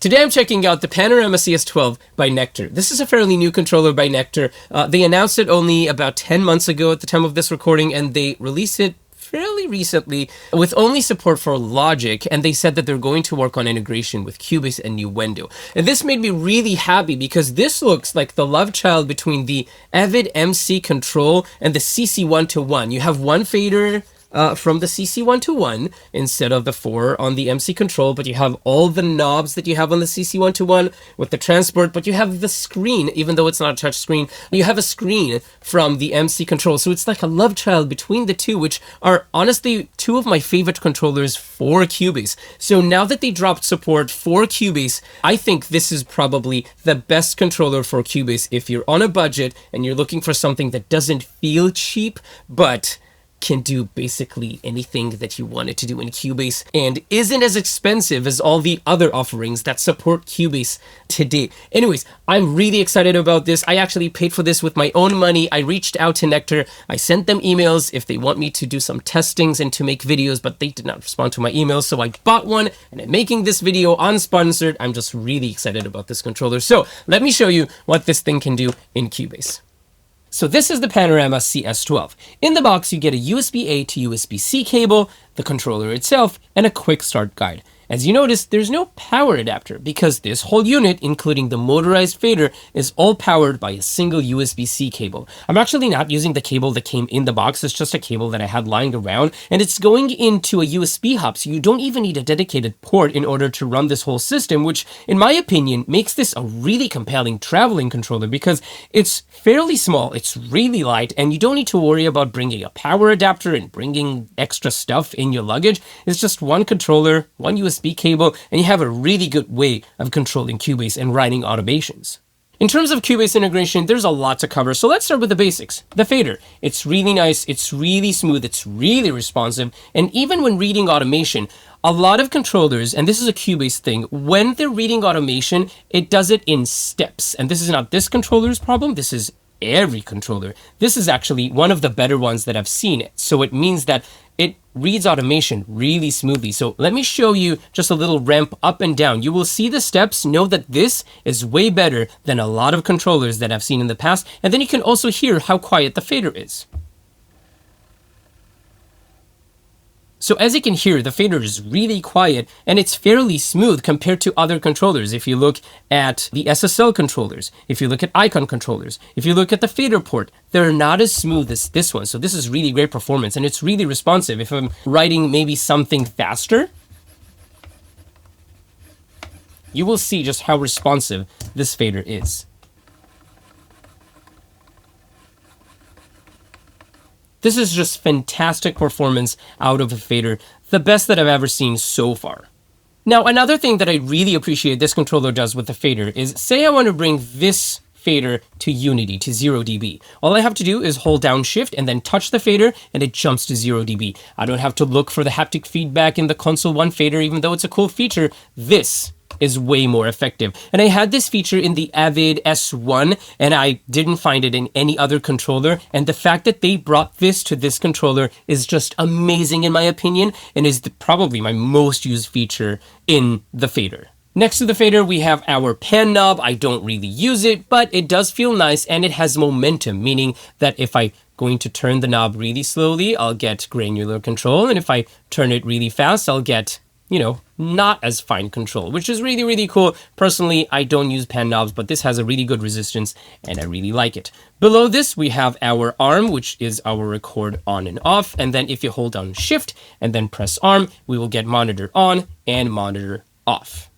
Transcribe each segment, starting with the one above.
Today I'm checking out the Panorama CS12 by Nectar. This is a fairly new controller by Nectar. They announced it only about 10 months ago at the time of this recording, and they released it fairly recently with only support for Logic, and they said that they're going to work on integration with Cubase and Nuendo. And this made me really happy because this looks like the love child between the Avid MC Control and the CC121. You have one fader from the CC121 instead of the 4 on the MC Control, but you have all the knobs that you have on the CC121 with the transport, but you have the screen, even though it's not a touch screen, you have a screen from the MC Control. So it's like a love child between the two, which are honestly two of my favorite controllers for Cubase. So now that they dropped support for Cubase, I think this is probably the best controller for Cubase if you're on a budget and you're looking for something that doesn't feel cheap, but can do basically anything that you want it to do in Cubase and isn't as expensive as all the other offerings that support Cubase today. Anyways, I'm really excited about this. I actually paid for this with my own money. I reached out to Nectar. I sent them emails if they want me to do some testings and to make videos, but they did not respond to my emails. So I bought one and I'm making this video unsponsored. I'm just really excited about this controller. So let me show you what this thing can do in Cubase. So this is the Panorama CS12. In the box, you get a USB-A to USB-C cable, the controller itself, and a quick start guide. As you notice, there's no power adapter because this whole unit, including the motorized fader, is all powered by a single USB-C cable. I'm actually not using the cable that came in the box. It's just a cable that I had lying around, and it's going into a USB hub, so you don't even need a dedicated port in order to run this whole system, which, in my opinion, makes this a really compelling traveling controller because it's fairly small, it's really light, and you don't need to worry about bringing a power adapter and bringing extra stuff in your luggage. It's just one controller, one USB cable, and you have a really good way of controlling Cubase and writing automations. In terms of Cubase integration, there's a lot to cover, so let's start with the basics. The fader. It's really nice, it's really smooth, it's really responsive, and even when reading automation, a lot of controllers, and this is a Cubase thing, when they're reading automation, it does it in steps. And this is not this controller's problem, this is every controller. This is actually one of the better ones that I've seen. So it means that it reads automation really smoothly. So let me show you just a little ramp up and down. You will see the steps. Know that this is way better than a lot of controllers that I've seen in the past. And then you can also hear how quiet the fader is. So as you can hear, the fader is really quiet and it's fairly smooth compared to other controllers. If you look at the SSL controllers, if you look at Icon controllers, if you look at the fader port, they're not as smooth as this one. So this is really great performance and it's really responsive. If I'm writing maybe something faster, you will see just how responsive this fader is. This is just fantastic performance out of a fader, the best that I've ever seen so far. Now, another thing that I really appreciate this controller does with the fader is, say I want to bring this fader to Unity, to 0 dB. All I have to do is hold down Shift and then touch the fader and it jumps to 0 dB. I don't have to look for the haptic feedback in the Console 1 fader, even though it's a cool feature. This is way more effective. And I had this feature in the Avid S1 and I didn't find it in any other controller. And the fact that they brought this to this controller is just amazing in my opinion and is probably my most used feature in the fader. Next to the fader, we have our pan knob. I don't really use it, but it does feel nice and it has momentum, meaning that if I'm going to turn the knob really slowly, I'll get granular control. And if I turn it really fast, I'll get, not as fine control, which is really, really cool. Personally, I don't use pan knobs, but this has a really good resistance and I really like it. Below this, we have our arm, which is our record on and off. And then if you hold down Shift and then press arm, we will get monitor on and monitor off.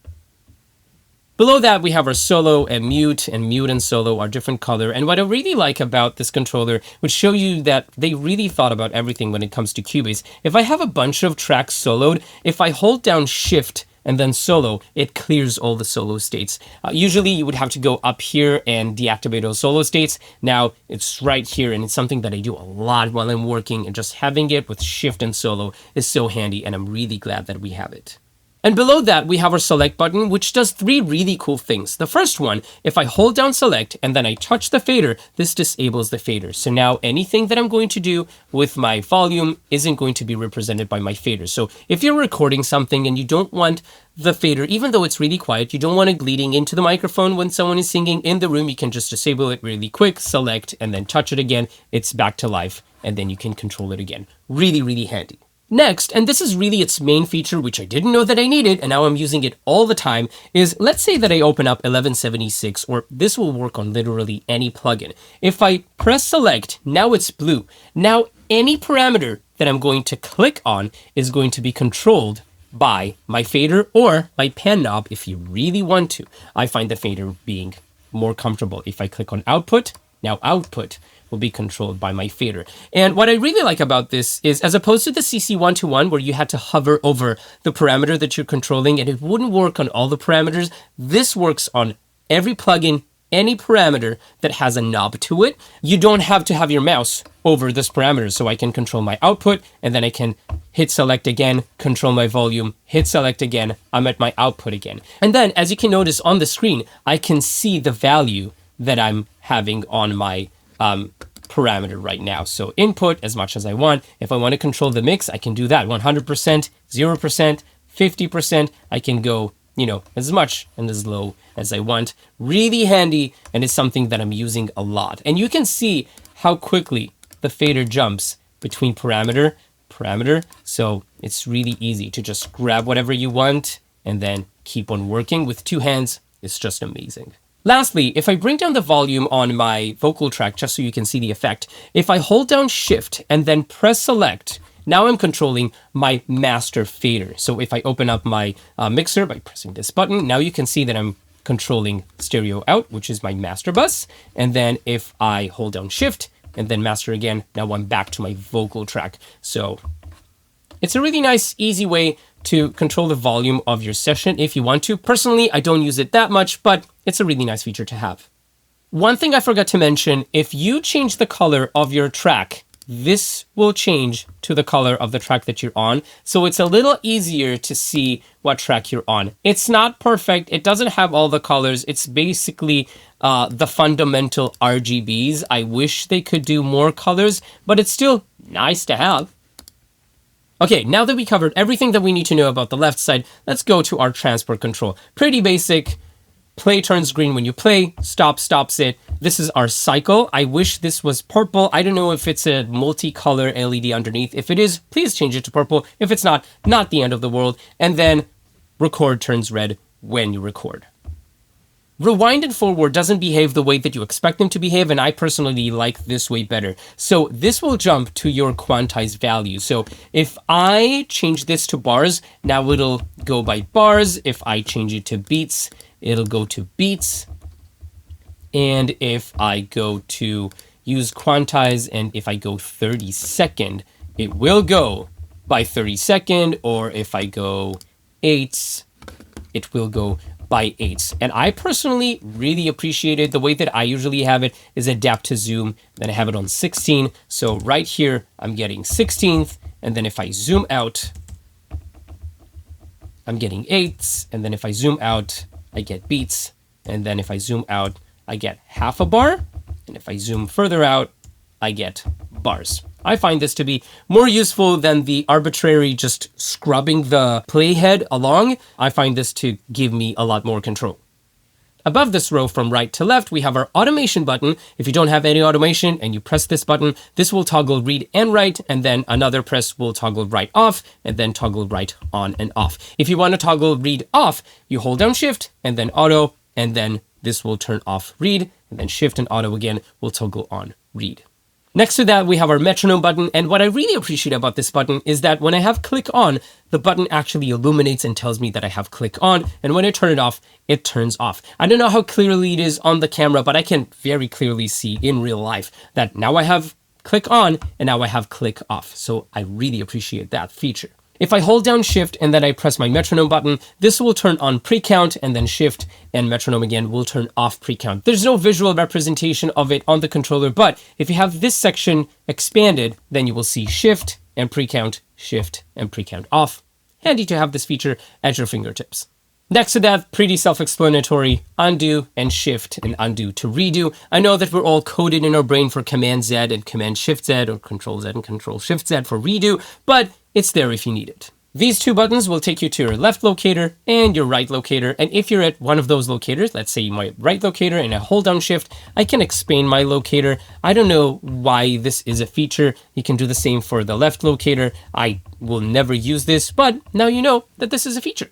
Below that, we have our solo and mute and solo are different color. And what I really like about this controller would show you that they really thought about everything when it comes to Cubase. If I have a bunch of tracks soloed, if I hold down Shift and then solo, it clears all the solo states. Usually you would have to go up here and deactivate those solo states. Now it's right here and it's something that I do a lot while I'm working, and just having it with Shift and solo is so handy and I'm really glad that we have it. And below that, we have our select button, which does three really cool things. The first one, if I hold down select and then I touch the fader, this disables the fader. So now anything that I'm going to do with my volume isn't going to be represented by my fader. So if you're recording something and you don't want the fader, even though it's really quiet, you don't want it bleeding into the microphone when someone is singing in the room, you can just disable it really quick, select, and then touch it again. It's back to life, and then you can control it again. Really, really handy. Next, and this is really its main feature, which I didn't know that I needed, and now I'm using it all the time, is let's say that I open up 1176, or this will work on literally any plugin. If I press select, now it's blue. Now any parameter that I'm going to click on is going to be controlled by my fader or my pan knob if you really want to. I find the fader being more comfortable. If I click on output, now output will be controlled by my fader. And what I really like about this is, as opposed to the CC121 where you had to hover over the parameter that you're controlling and it wouldn't work on all the parameters, this works on every plugin, any parameter that has a knob to it. You don't have to have your mouse over this parameter, so I can control my output and then I can hit select again, control my volume, hit select again, I'm at my output again. And then as you can notice on the screen, I can see the value that I'm having on my parameter right now. So input as much as I want. If I want to control the mix, I can do that. 100%, 0%, 50%. I can go, as much and as low as I want. Really handy, and it's something that I'm using a lot. And you can see how quickly the fader jumps between parameter. So it's really easy to just grab whatever you want and then keep on working with two hands. It's just amazing. Lastly, if I bring down the volume on my vocal track, just so you can see the effect, if I hold down shift and then press select, now I'm controlling my master fader. So if I open up my mixer by pressing this button, now you can see that I'm controlling stereo out, which is my master bus. And then if I hold down shift and then master again, now I'm back to my vocal track. So it's a really nice, easy way to control the volume of your session if you want to. Personally, I don't use it that much, but it's a really nice feature to have. One thing I forgot to mention, if you change the color of your track, this will change to the color of the track that you're on. So it's a little easier to see what track you're on. It's not perfect. It doesn't have all the colors. It's basically the fundamental RGBs. I wish they could do more colors, but it's still nice to have. Okay, now that we covered everything that we need to know about the left side, let's go to our transport control. Pretty basic. Play turns green when you play, stop stops it. This is our cycle. I wish this was purple. I don't know if it's a multicolor LED underneath. If it is, please change it to purple. If it's not the end of the world. And then record turns red when you record. Rewind and forward doesn't behave the way that you expect them to behave, and I personally like this way better. So this will jump to your quantized value. So if I change this to bars, now it'll go by bars. If I change it to beats, it'll go to beats. And if I go to use quantize, and if I go 30 second, it will go by 30 second, or if I go eights, it will go by eights. And I personally really appreciate it. The way that I usually have it is adapt to zoom, then I have it on 16. So right here, I'm getting 16th, and then if I zoom out, I'm getting eighths, and then if I zoom out, I get beats, and then if I zoom out, I get half a bar, and if I zoom further out, I get bars. I find this to be more useful than the arbitrary just scrubbing the playhead along. I find this to give me a lot more control. Above this row from right to left, we have our automation button. If you don't have any automation and you press this button, this will toggle read and write, and then another press will toggle write off, and then toggle write on and off. If you want to toggle read off, you hold down shift and then auto, and then this will turn off read, and then shift and auto again will toggle on read. Next to that, we have our metronome button, and what I really appreciate about this button is that when I have click on, the button actually illuminates and tells me that I have click on, and when I turn it off, it turns off. I don't know how clearly it is on the camera, but I can very clearly see in real life that now I have click on and now I have click off. So I really appreciate that feature. If I hold down shift and then I press my metronome button, this will turn on pre-count, and then shift and metronome again will turn off pre-count. There's no visual representation of it on the controller, but if you have this section expanded, then you will see shift and pre-count off. handy to have this feature at your fingertips. Next to that, pretty self-explanatory, undo and shift and undo to redo. I know that we're all coded in our brain for Command Z and Command Shift Z or Control Z and Control Shift Z for redo, but it's there if you need it. These two buttons will take you to your left locator and your right locator. And if you're at one of those locators, let's say my right locator and I hold down shift, I can expand my locator. I don't know why this is a feature. You can do the same for the left locator. I will never use this, but now you know that this is a feature.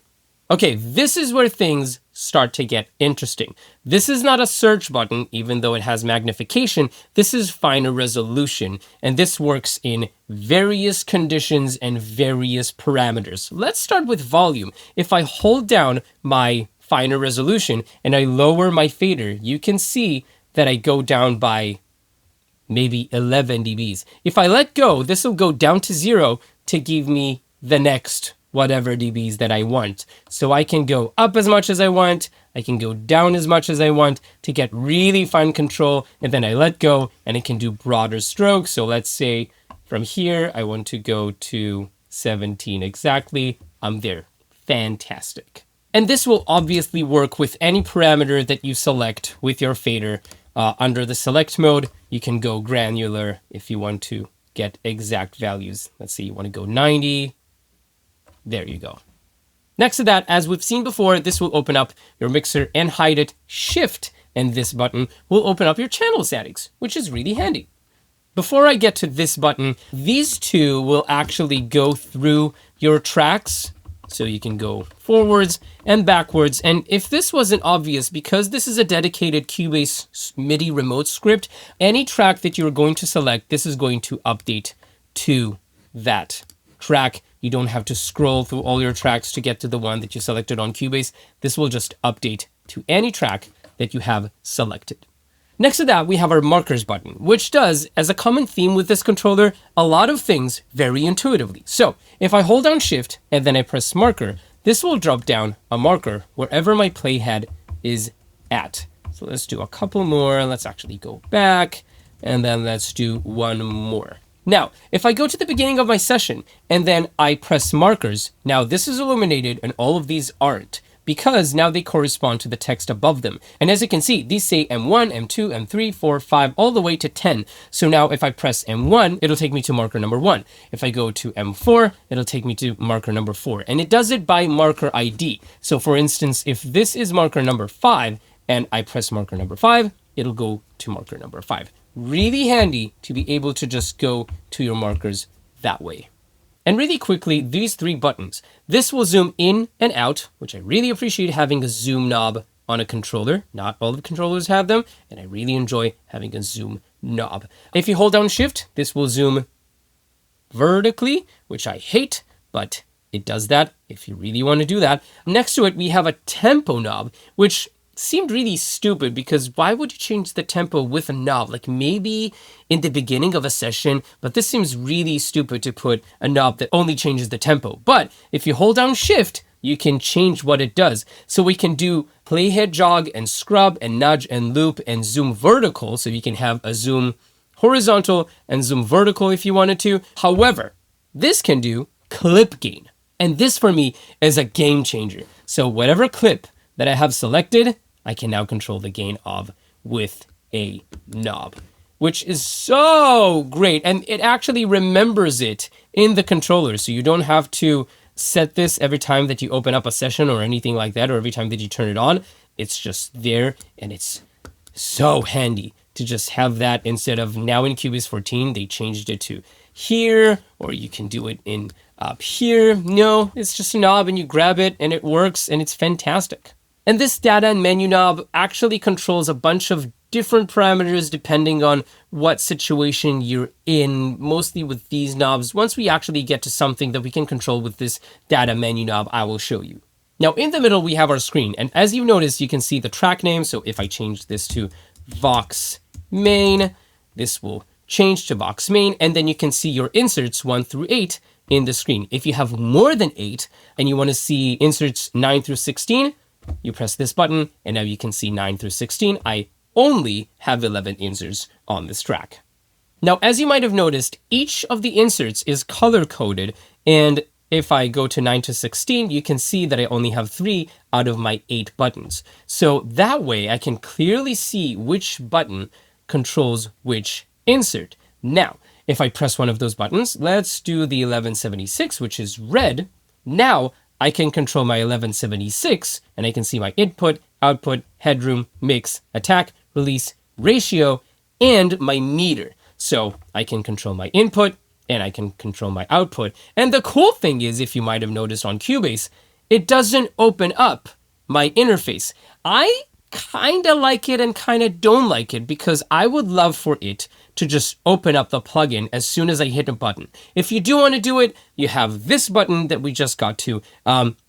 Okay, this is where things start to get interesting. This is not a search button, even though it has magnification. This is finer resolution, and this works in various conditions and various parameters. Let's start with volume. If I hold down my finer resolution and I lower my fader, you can see that I go down by maybe 11 dBs. If I let go, this will go down to 0 to give me the next whatever dBs that I want. So I can go up as much as I want, I can go down as much as I want to get really fine control, and then I let go and it can do broader strokes. So let's say from here, I want to go to 17 exactly. I'm there. Fantastic. And this will obviously work with any parameter that you select with your fader. Under the select mode, you can go granular if you want to get exact values. Let's say you want to go 90. There you go. Next to that, as we've seen before, this will open up your mixer and hide it. Shift and this button will open up your channel settings, which is really handy. Before I get to this button, these two will actually go through your tracks. So you can go forwards and backwards. And if this wasn't obvious, because this is a dedicated Cubase MIDI remote script, any track that you're going to select, this is going to update to that track. You don't have to scroll through all your tracks to get to the one that you selected on Cubase. This will just update to any track that you have selected. Next to that, we have our markers button, which does, as a common theme with this controller, a lot of things very intuitively. So if I hold down shift and then I press marker, this will drop down a marker wherever my playhead is at. So let's do a couple more. Let's actually go back and then let's do one more. Now, if I go to the beginning of my session and then I press markers, now this is illuminated and all of these aren't, because now they correspond to the text above them. And as you can see, these say M1, M2, M3, 4, 5, all the way to 10. So now if I press M1, it'll take me to marker number 1. If I go to M4, it'll take me to marker number 4. And it does it by marker ID. So for instance, if this is marker number 5 and I press marker number 5, it'll go to marker number 5. Really handy to be able to just go to your markers that way. And really quickly, these three buttons. This will zoom in and out, which I really appreciate having a zoom knob on a controller. Not all the controllers have them, and I really enjoy having a zoom knob. If you hold down shift, this will zoom vertically, which I hate, but it does that if you really want to do that. Next to it, we have a tempo knob, which seemed really stupid, because why would you change the tempo with a knob? Like maybe in the beginning of a session, but this seems really stupid to put a knob that only changes the tempo. But if you hold down shift, you can change what it does. So we can do playhead jog and scrub and nudge and loop and zoom vertical. So you can have a zoom horizontal and zoom vertical if you wanted to. However, this can do clip gain. And this for me is a game changer. So whatever clip that I have selected, I can now control the gain of with a knob, which is so great. And it actually remembers it in the controller. So you don't have to set this every time that you open up a session or anything like that, or every time that you turn it on. It's just there, and it's so handy to just have that instead of now in Cubase 14, they changed it to here, or you can do it in up here. No, it's just a knob and you grab it and it works and it's fantastic. And this data and menu knob actually controls a bunch of different parameters depending on what situation you're in, mostly with these knobs. Once we actually get to something that we can control with this data menu knob, I will show you. Now in the middle, we have our screen. And as you notice, you can see the track name. So if I change this to Vox Main, this will change to Vox Main. And then you can see your inserts 1 through 8 in the screen. If you have more than 8 and you want to see inserts 9 through 16, you press this button, and now you can see 9 through 16. I only have 11 inserts on this track. Now, as you might have noticed, each of the inserts is color-coded, and if I go to 9 to 16, you can see that I only have 3 out of my 8 buttons. So that way I can clearly see which button controls which insert. Now, if I press one of those buttons, let's do the 1176, which is red. Now I can control my 1176 and I can see my input, output, headroom, mix, attack, release, ratio, and my meter. So I can control my input and I can control my output. And the cool thing is, if you might have noticed on Cubase, it doesn't open up my interface. I kind of like it and kind of don't like it, because I would love for it to just open up the plugin as soon as I hit a button. If you do want to do it, you have this button that we just got to.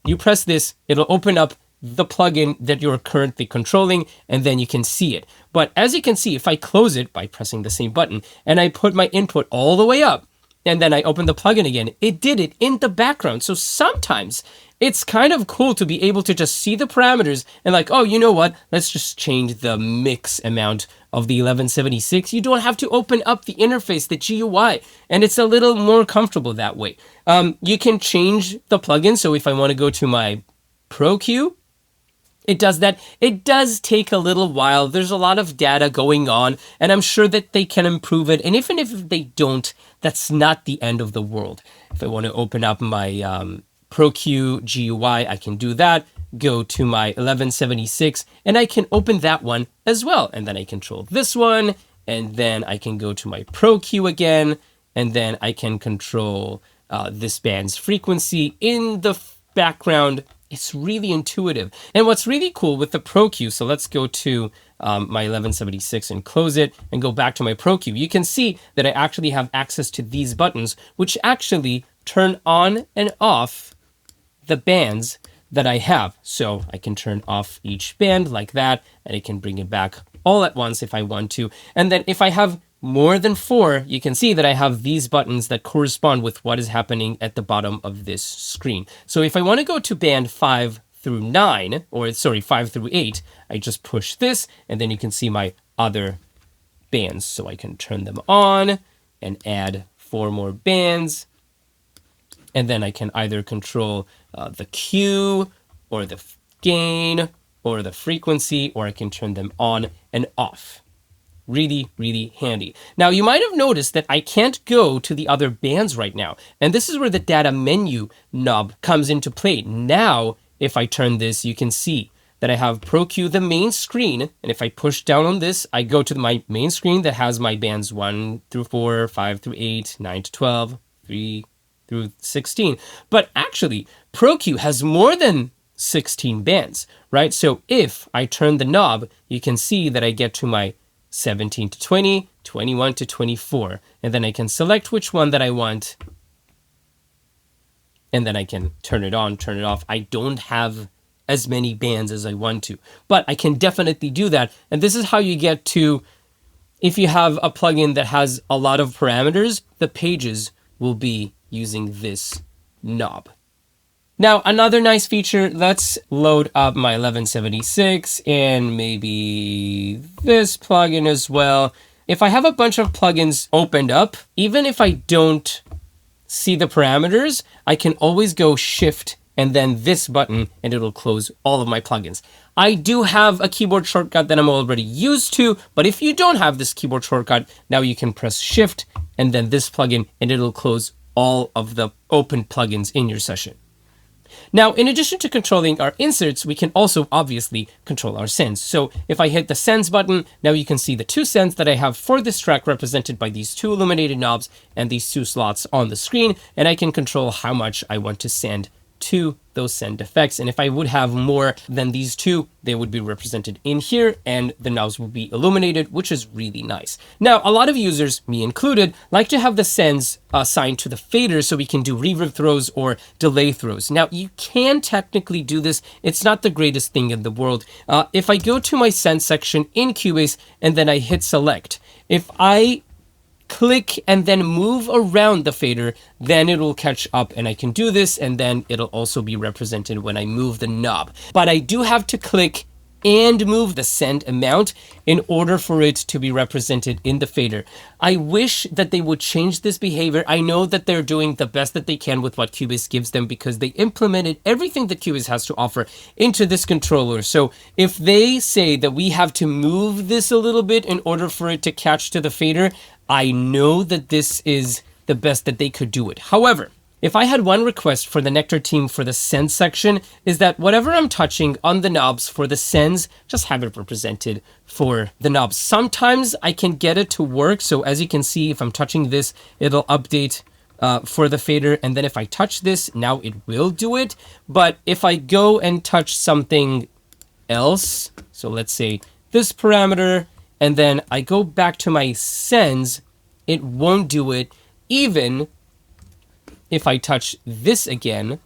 You press this, it'll open up the plugin that you're currently controlling, and then you can see it. But as you can see, if I close it by pressing the same button and I put my input all the way up, and then I open the plugin again, it did it in the background. So sometimes it's kind of cool to be able to just see the parameters and like, oh, you know what? Let's just change the mix amount of the 1176. You don't have to open up the interface, the GUI, and it's a little more comfortable that way. You can change the plugin. So if I want to go to my Pro Q, it does that. It does take a little while. There's a lot of data going on, and I'm sure that they can improve it. And even if they don't, that's not the end of the world. If I want to open up my Pro Q GUI, I can do that. Go to my 1176, and I can open that one as well. And then I control this one, and then I can go to my Pro Q again, and then I can control this band's frequency in the background. It's really intuitive. And what's really cool with the Pro Q, so let's go to my 1176 and close it and go back to my Pro Q. You can see that I actually have access to these buttons, which actually turn on and off the bands that I have. So I can turn off each band like that, and I can bring it back all at once if I want to. And then if I have more than 4, you can see that I have these buttons that correspond with what is happening at the bottom of this screen. So if I want to go to band 5 through 9, or sorry, 5 through 8, I just push this, and then you can see my other bands. So I can turn them on and add 4 more bands. And then I can either control the Q or the gain or the frequency, or I can turn them on and off. Really, really handy. Now, you might have noticed that I can't go to the other bands right now. And this is where the data menu knob comes into play. Now, if I turn this, you can see that I have Pro Q, the main screen. And if I push down on this, I go to my main screen that has my bands 1 through 4, 5 through 8, 9 to 12, 3 through 16. But actually, Pro Q has more than 16 bands, right? So if I turn the knob, you can see that I get to my 17 to 20, 21 to 24, and then I can select which one that I want, and then I can turn it on, turn it off. I don't have as many bands as I want to, but I can definitely do that. And this is how you get to, if you have a plugin that has a lot of parameters, the pages will be using this knob. Now, another nice feature, let's load up my 1176 and maybe this plugin as well. If I have a bunch of plugins opened up, even if I don't see the parameters, I can always go Shift and then this button, and it'll close all of my plugins. I do have a keyboard shortcut that I'm already used to, but if you don't have this keyboard shortcut, now you can press Shift and then this plugin, and it'll close all of the open plugins in your session. Now, in addition to controlling our inserts, we can also obviously control our sends. So if I hit the sends button, now you can see the 2 sends that I have for this track represented by these 2 illuminated knobs and these 2 slots on the screen, and I can control how much I want to send to those send effects. And if I would have more than these 2, they would be represented in here and the knobs will be illuminated, which is really nice. Now, a lot of users, me included, like to have the sends assigned to the faders so we can do reverb throws or delay throws. Now, you can technically do this. It's not the greatest thing in the world. If I go to my send section in Cubase and then I hit select, if I click and then move around the fader, then it will catch up, and I can do this, and then it'll also be represented when I move the knob. But I do have to click and move the send amount in order for it to be represented in the fader. I wish that they would change this behavior. I know that they're doing the best that they can with what Cubase gives them because they implemented everything that Cubase has to offer into this controller. So if they say that we have to move this a little bit in order for it to catch to the fader, I know that this is the best that they could do it. However, if I had one request for the Nectar team for the send section is that whatever I'm touching on the knobs for the sends, just have it represented for the knobs. Sometimes I can get it to work. So as you can see, if I'm touching this, it'll update for the fader. And then if I touch this, now it will do it. But if I go and touch something else, so let's say this parameter, and then I go back to my sends, it won't do it. Even if I touch this again,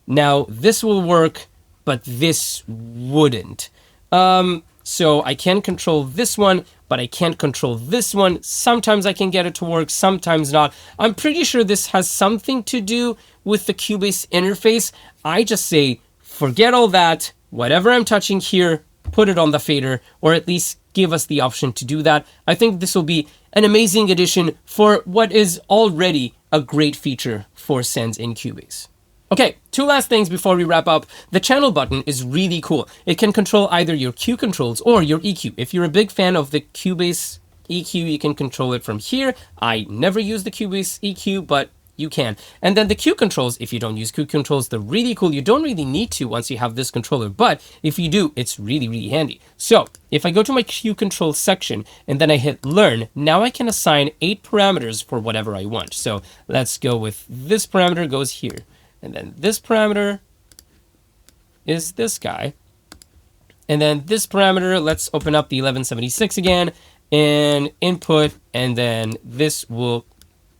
now this will work, but this wouldn't. So I can control this one, but I can't control this one. Sometimes I can get it to work, sometimes not. I'm pretty sure this has something to do with the Cubase interface. I just say, forget all that. Whatever I'm touching here, put it on the fader, or at least give us the option to do that. I think this will be an amazing addition for what is already a great feature for sends in Cubase. Okay, two last things before we wrap up. The channel button is really cool. It can control either your Q controls or your EQ. If you're a big fan of the Cubase EQ, you can control it from here. I never use the Cubase EQ, but you can. And then the Q controls, if you don't use Q controls, they're really cool. You don't really need to once you have this controller, but if you do, it's really, really handy. So if I go to my Q control section and then I hit learn, now I can assign 8 parameters for whatever I want. So let's go with this parameter goes here. And then this parameter is this guy. And then this parameter, let's open up the 1176 again and input, and then this will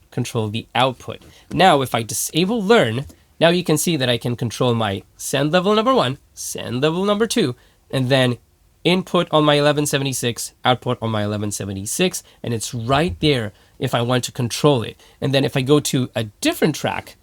control the output. Now, if I disable learn, now you can see that I can control my send level number 1, send level number 2, and then input on my 1176, output on my 1176, and it's right there if I want to control it. And then if I go to a different track,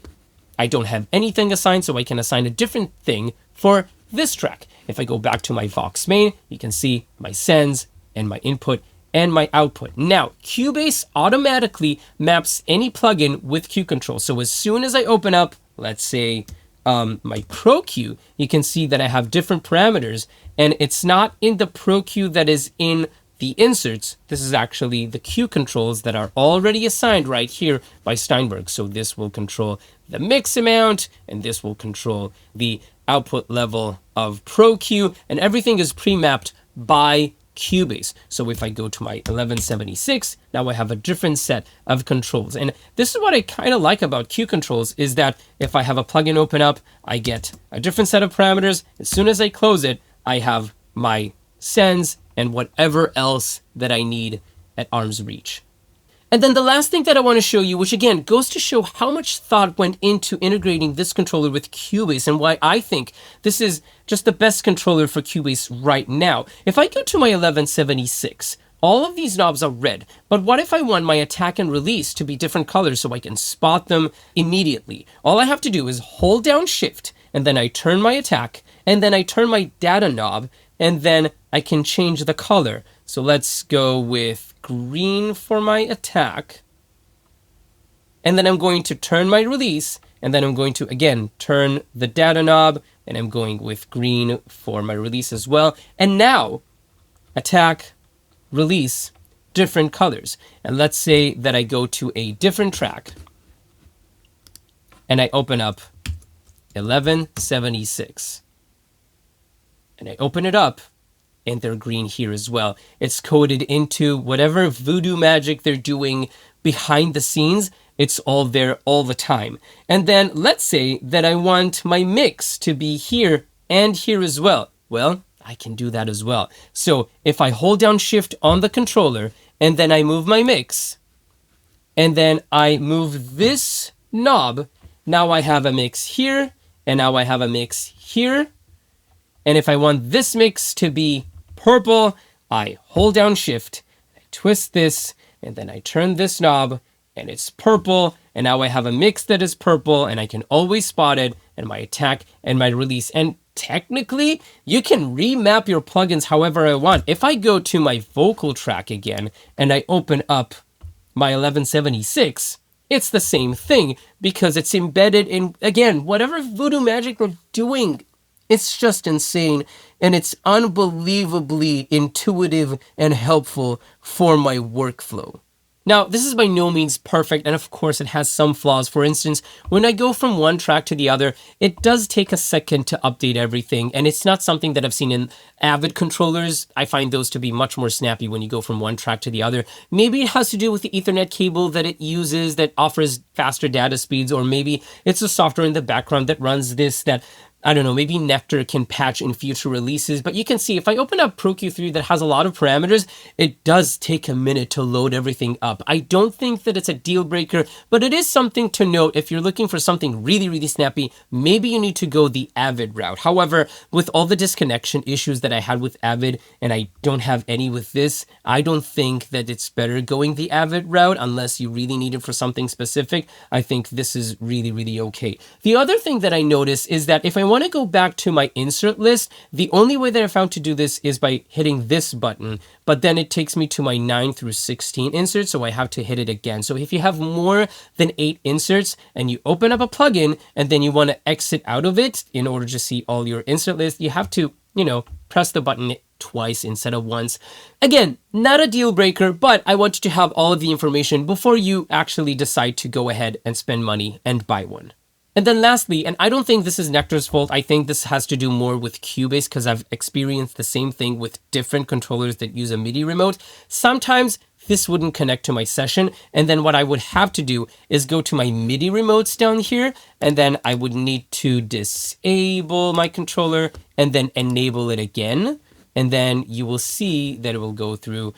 I don't have anything assigned, so I can assign a different thing for this track. If I go back to my Vox main, you can see my sends and my input and my output. Now, Cubase automatically maps any plugin with Q control. So as soon as I open up, let's say my Pro Q, you can see that I have different parameters, and it's not in the Pro Q that is in the inserts. This is actually the Q controls that are already assigned right here by Steinberg. So this will control the mix amount, and this will control the output level of Pro Q, and everything is pre-mapped by Cubase. So if I go to my 1176, now I have a different set of controls. And this is what I kind of like about Q controls, is that if I have a plugin open up, I get a different set of parameters. As soon as I close it, I have my sends and whatever else that I need at arm's reach. And then the last thing that I want to show you, which again goes to show how much thought went into integrating this controller with Cubase and why I think this is just the best controller for Cubase right now. If I go to my 1176, all of these knobs are red, but what if I want my attack and release to be different colors so I can spot them immediately? All I have to do is hold down Shift, and then I turn my attack, and then I turn my data knob, and then I can change the color. So let's go with green for my attack. And then I'm going to turn my release, and then I'm going to, again, turn the data knob, and I'm going with green for my release as well. And now, attack, release, different colors. And let's say that I go to a different track, and I open up 1176. And I open it up, and they're green here as well. It's coded into whatever voodoo magic they're doing behind the scenes. It's all there all the time. And then let's say that I want my mix to be here and here as well. Well, I can do that as well. So if I hold down Shift on the controller, and then I move my mix, and then I move this knob, now I have a mix here, and now I have a mix here. And if I want this mix to be purple, I hold down Shift, I twist this, and then I turn this knob, and it's purple. And now I have a mix that is purple, and I can always spot it, and my attack and my release. And technically, you can remap your plugins however I want. If I go to my vocal track again and I open up my 1176, it's the same thing because it's embedded in, again, whatever voodoo magic they're doing. It's just insane, and it's unbelievably intuitive and helpful for my workflow. Now, this is by no means perfect, and of course it has some flaws. For instance, when I go from one track to the other, it does take a second to update everything, and it's not something that I've seen in Avid controllers. I find those to be much more snappy when you go from one track to the other. Maybe it has to do with the Ethernet cable that it uses that offers faster data speeds, or maybe it's the software in the background that runs this that, I don't know, maybe Nectar can patch in future releases. But you can see if I open up Pro Q3 that has a lot of parameters, it does take a minute to load everything up. I don't think that it's a deal breaker, but it is something to note. If you're looking for something really, really snappy, maybe you need to go the Avid route. However, with all the disconnection issues that I had with Avid, and I don't have any with this, I don't think that it's better going the Avid route unless you really need it for something specific. I think this is really, really okay. The other thing that I noticed is that if I want to go back to my insert list, the only way that I found to do this is by hitting this button, but then it takes me to my 9 through 16 inserts, so I have to hit it again. So if you have more than 8 inserts and you open up a plugin and then you want to exit out of it in order to see all your insert list, you have to, press the button twice instead of once. Again, not a deal breaker, but I want you to have all of the information before you actually decide to go ahead and spend money and buy one. And then lastly, and I don't think this is Nectar's fault, I think this has to do more with Cubase because I've experienced the same thing with different controllers that use a MIDI remote. Sometimes this wouldn't connect to my session, and then what I would have to do is go to my MIDI remotes down here, and then I would need to disable my controller and then enable it again. And then you will see that it will go through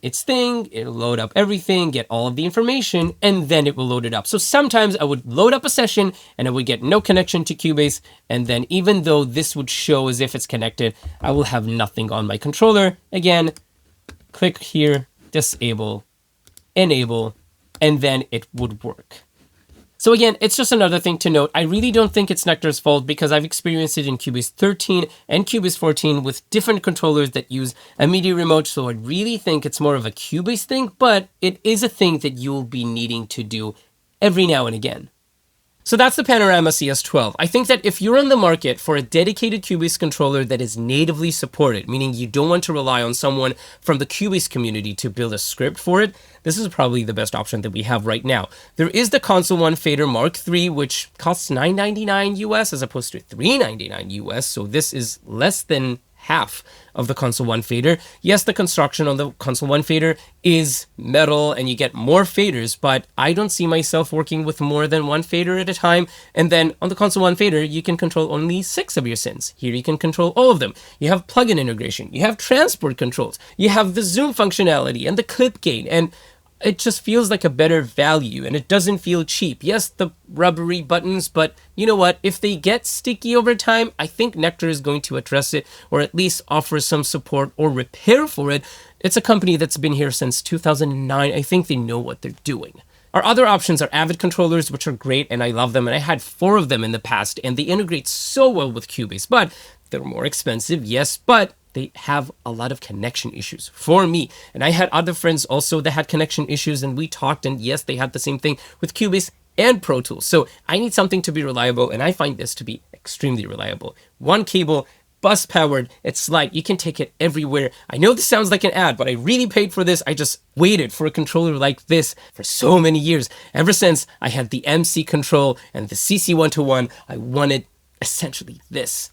its thing, it'll load up everything, get all of the information, and then it will load it up. So sometimes I would load up a session and I would get no connection to Cubase, and then even though this would show as if it's connected, I will have nothing on my controller. Again, click here, disable, enable, and then it would work. So again, it's just another thing to note. I really don't think it's Nectar's fault because I've experienced it in Cubase 13 and Cubase 14 with different controllers that use a MIDI remote. So I really think it's more of a Cubase thing, but it is a thing that you'll be needing to do every now and again. So that's the Panorama CS12. I think that if you're on the market for a dedicated Cubase controller that is natively supported, meaning you don't want to rely on someone from the Cubase community to build a script for it, this is probably the best option that we have right now. There is the Console 1 Fader Mark III, which costs $9.99 US as opposed to $3.99 US. So this is less than half of the Console 1 fader. Yes, the construction on the Console 1 fader is metal and you get more faders, but I don't see myself working with more than one fader at a time. And then on the Console 1 fader, you can control only 6 of your synths. Here you can control all of them. You have plugin integration, you have transport controls, you have the zoom functionality and the clip gain, and it just feels like a better value and it doesn't feel cheap. Yes, the rubbery buttons, but you know what? If they get sticky over time, I think Nectar is going to address it or at least offer some support or repair for it. It's a company that's been here since 2009. I think they know what they're doing. Our other options are Avid controllers, which are great and I love them. And I had 4 of them in the past and they integrate so well with Cubase, but they're more expensive, yes, but they have a lot of connection issues for me. And I had other friends also that had connection issues and we talked, and yes, they had the same thing with Cubase and Pro Tools. So I need something to be reliable, and I find this to be extremely reliable. One cable, bus powered, it's light, you can take it everywhere. I know this sounds like an ad, but I really paid for this. I just waited for a controller like this for so many years. Ever since I had the MC Control and the CC121, I wanted essentially this.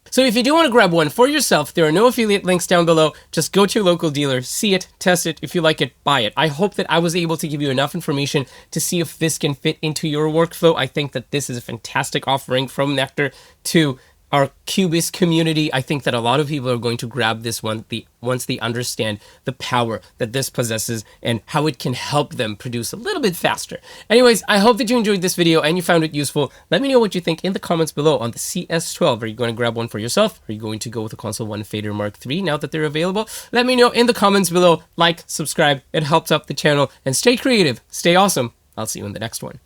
So if you do want to grab one for yourself, there are no affiliate links down below. Just go to your local dealer, see it, test it. If you like it, buy it. I hope that I was able to give you enough information to see if this can fit into your workflow. I think that this is a fantastic offering from Nectar to our Cubase community. I think that a lot of people are going to grab this one once they understand the power that this possesses and how it can help them produce a little bit faster. Anyways, I hope that you enjoyed this video and you found it useful. Let me know what you think in the comments below on the CS12. Are you going to grab one for yourself? Are you going to go with the Console 1 Fader Mark III now that they're available? Let me know in the comments below. Like, subscribe, it helps up the channel, and stay creative, stay awesome. I'll see you in the next one.